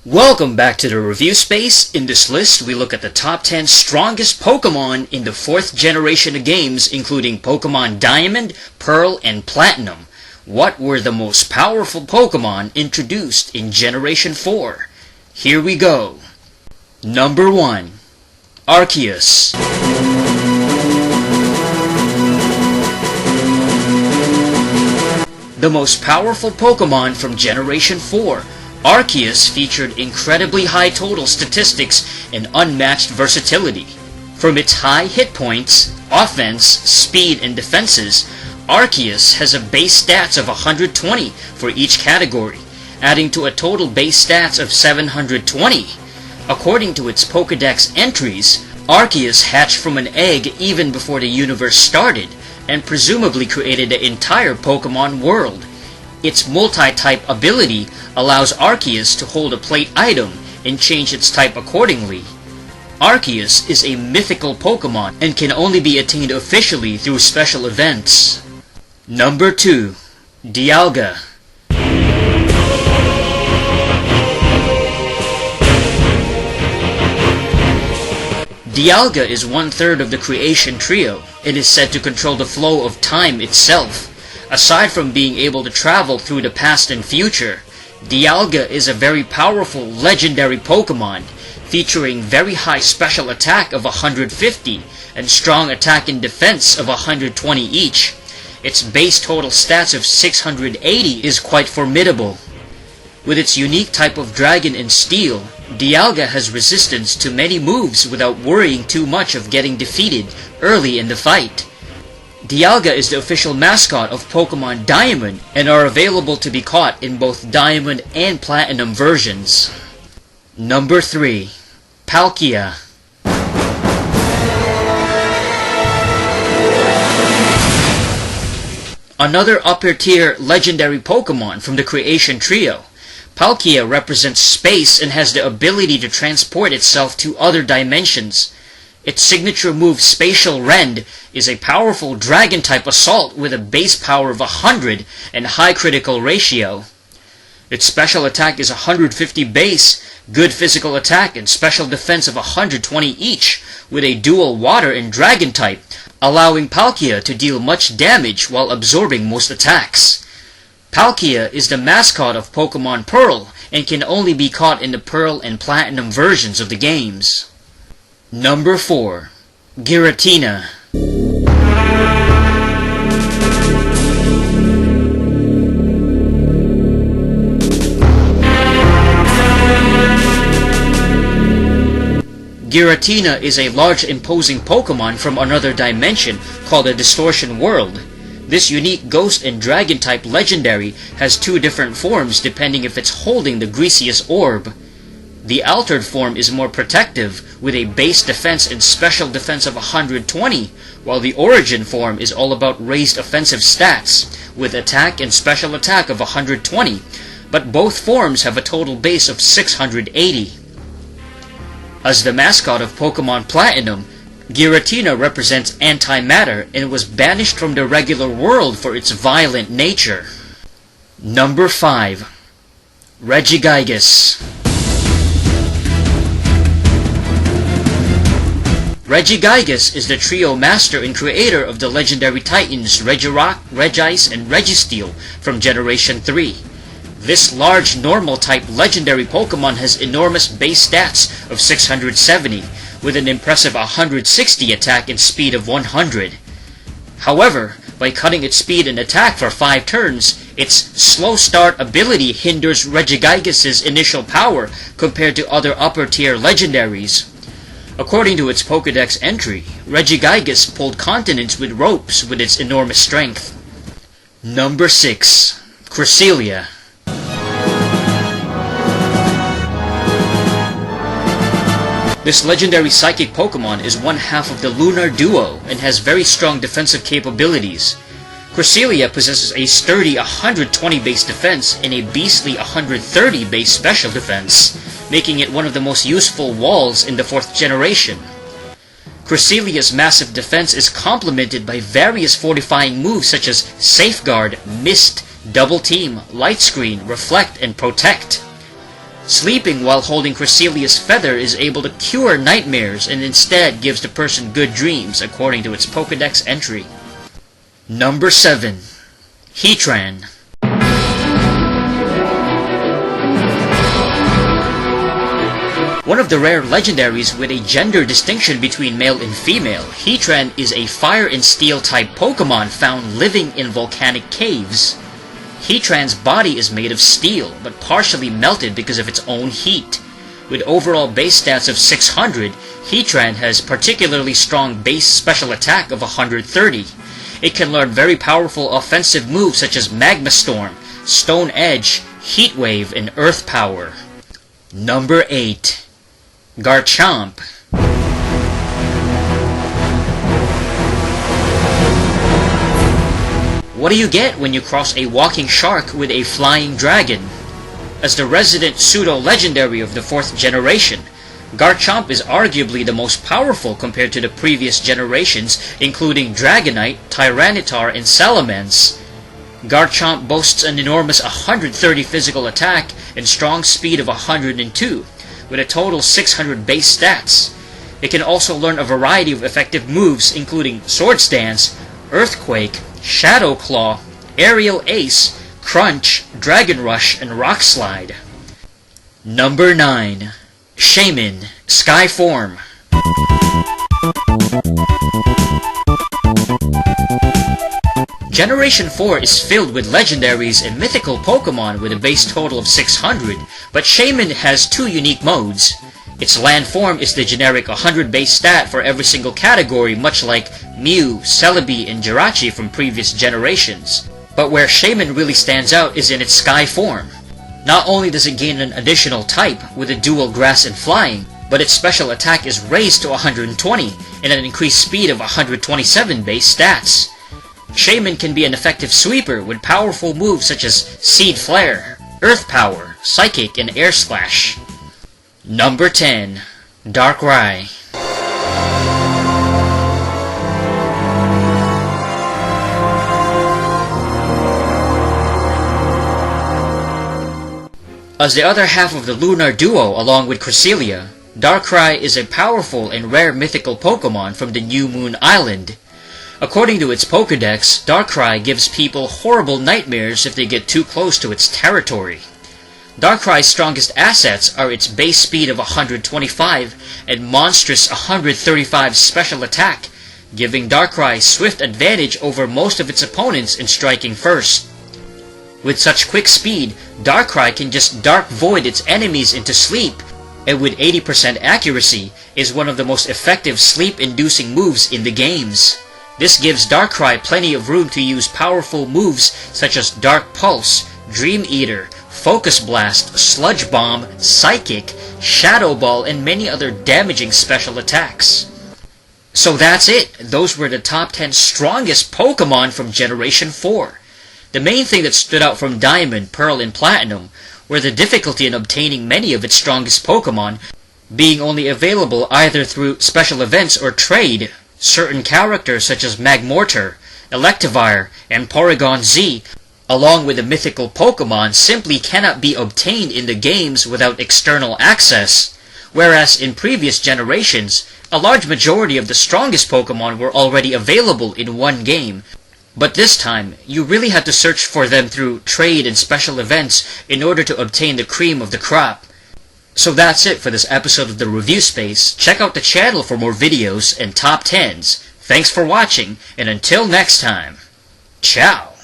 Welcome back to the review space. In this list, we look at the top 10 strongest Pokemon in the 4th generation of games, including Pokemon Diamond, Pearl, and Platinum. What were the most powerful Pokemon introduced in Generation 4? Here we go. Number 1. Arceus. The most powerful Pokemon from Generation 4. Arceus featured incredibly high total statistics and unmatched versatility. From its high hit points, offense, speed, and defenses, Arceus has a base stats of 120 for each category, adding to a total base stats of 720. According to its Pokédex entries, Arceus hatched from an egg even before the universe started, and presumably created the entire Pokemon world. Its multi-type ability allows Arceus to hold a plate item and change its type accordingly. Arceus is a mythical Pokemon and can only be attained officially through special events. Number 2. Dialga. Dialga is 1/3 of the creation trio and is said to control the flow of time itself. Aside from being able to travel through the past and future, Dialga is a very powerful legendary Pokemon, featuring very high special attack of 150 and strong attack and defense of 120 each. Its base total stats of 680 is quite formidable. With its unique type of Dragon and Steel, Dialga has resistance to many moves without worrying too much of getting defeated early in the fight. Dialga is the official mascot of Pokemon Diamond and are available to be caught in both Diamond and Platinum versions. Number 3. Palkia. Another upper tier legendary Pokemon from the creation trio. Palkia represents space and has the ability to transport itself to other dimensions. Its signature move, Spatial Rend, is a powerful Dragon-type assault with a base power of 100 and high critical ratio. Its special attack is 150 base, good physical attack, and special defense of 120 each, with a dual Water and Dragon-type, allowing Palkia to deal much damage while absorbing most attacks. Palkia is the mascot of Pokemon Pearl and can only be caught in the Pearl and Platinum versions of the games. Number 4. Giratina. Giratina is a large imposing Pokemon from another dimension called the Distortion World. This unique Ghost and Dragon-type legendary has 2 different forms depending if it's holding the Greasiest Orb. The altered form is more protective, with a base defense and special defense of 120, while the origin form is all about raised offensive stats, with attack and special attack of 120, but both forms have a total base of 680. As the mascot of Pokemon Platinum, Giratina represents antimatter and was banished from the regular world for its violent nature. Number 5. Regigigas. Regigigas is the trio master and creator of the legendary titans Regirock, Regice, and Registeel from Generation 3. This large normal-type legendary Pokemon has enormous base stats of 670, with an impressive 160 attack and speed of 100. However, by cutting its speed and attack for 5 turns, its slow start ability hinders Regigigas' initial power compared to other upper-tier legendaries. According to its Pokédex entry, Regigigas pulled continents with ropes with its enormous strength. Number 6. Cresselia. This legendary psychic Pokemon is 1/2 of the Lunar Duo and has very strong defensive capabilities. Cresselia possesses a sturdy 120 base defense and a beastly 130 base special defense, making it one of the most useful walls in the 4th generation. Cresselia's massive defense is complemented by various fortifying moves such as Safeguard, Mist, Double Team, Light Screen, Reflect, and Protect. Sleeping while holding Cresselia's feather is able to cure nightmares and instead gives the person good dreams according to its Pokédex entry. Number 7. Heatran. One of the rare legendaries with a gender distinction between male and female, Heatran is a Fire and Steel type Pokemon found living in volcanic caves. Heatran's body is made of steel, but partially melted because of its own heat. With overall base stats of 600, Heatran has particularly strong base special attack of 130. It can learn very powerful offensive moves such as Magma Storm, Stone Edge, Heat Wave, and Earth Power. Number 8. Garchomp. What do you get when you cross a walking shark with a flying dragon? As the resident pseudo-legendary of the 4th generation, Garchomp is arguably the most powerful compared to the previous generations, including Dragonite, Tyranitar, and Salamence. Garchomp boasts an enormous 130 physical attack and strong speed of 102, with a total 600 base stats. It can also learn a variety of effective moves including Swords Dance, Earthquake, Shadow Claw, Aerial Ace, Crunch, Dragon Rush, and Rock Slide. Number 9. Shaymin, Sky Form. Generation 4 is filled with legendaries and mythical Pokemon with a base total of 600, but Shaymin has 2 unique modes. Its land form is the generic 100 base stat for every single category, much like Mew, Celebi, and Jirachi from previous generations. But where Shaymin really stands out is in its Sky form. Not only does it gain an additional type with a dual Grass and Flying, but its special attack is raised to 120 and an increased speed of 127 base stats. Shaymin can be an effective sweeper with powerful moves such as Seed Flare, Earth Power, Psychic, and Air Slash. Number 10. Darkrai. As the other half of the Lunar Duo along with Cresselia, Darkrai is a powerful and rare mythical Pokemon from the New Moon Island. According to its Pokédex, Darkrai gives people horrible nightmares if they get too close to its territory. Darkrai's strongest assets are its base speed of 125 and monstrous 135 special attack, giving Darkrai swift advantage over most of its opponents in striking first. With such quick speed, Darkrai can just Dark Void its enemies into sleep, and with 80% accuracy, is one of the most effective sleep-inducing moves in the games. This gives Darkrai plenty of room to use powerful moves such as Dark Pulse, Dream Eater, Focus Blast, Sludge Bomb, Psychic, Shadow Ball, and many other damaging special attacks. So that's it. Those were the top 10 strongest Pokemon from Generation 4. The main thing that stood out from Diamond, Pearl, and Platinum were the difficulty in obtaining many of its strongest Pokemon, being only available either through special events or trade. Certain characters such as Magmortar, Electivire, and Porygon Z, along with the mythical Pokemon, simply cannot be obtained in the games without external access, whereas in previous generations, a large majority of the strongest Pokemon were already available in one game. But this time, you really had to search for them through trade and special events in order to obtain the cream of the crop. So that's it for this episode of the Review Space. Check out the channel for more videos and top 10s. Thanks for watching, and until next time, ciao!